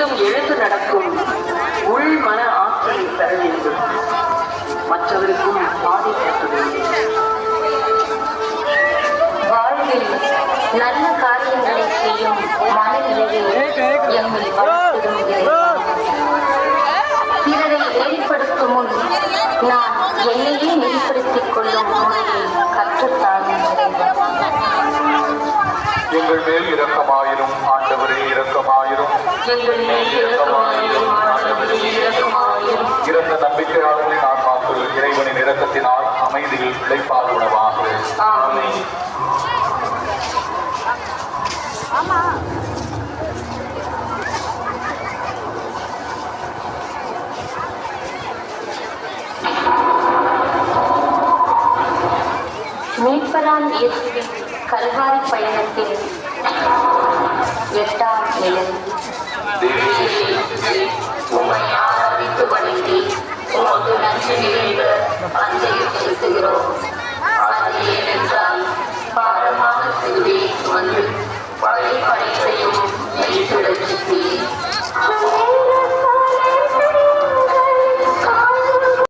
கொஞ்சம் எழுந்து நடக்கும் உள் மன ஆற்றலை பெற வேண்டும். மற்றவருக்கும் பாதிக்கப்பட வேண்டும். வாழ்வில் நல்ல காரியங்களை செய்யும் மனநிலையை எம்மை வளர்த்திடும் பிறரை வெளிப்படுத்தும் முன் நான் என்னையே நெறிப்படுத்திக் கொள்ளும் முறையை கற்றுத்தாரும். எங்கள் மேல் இரக்கமாயிரும் ஆண்டவரே, இரக்கமாயிரும். எங்கள் மேல் இரக்கமாயிரும் ஆண்டவரே, இரக்கமாயிரும். இறந்த நம்பிக்கையாளர்களின் ஆன்மாக்கள் இறைவனின் இரக்கத்தினால் அமைதியில் பிழைப்பால் உணவாக. ஆமென். மீட்பரான் இயேசுவின் கல்வாரி பயணத்தில் 8ஆம் நிலை.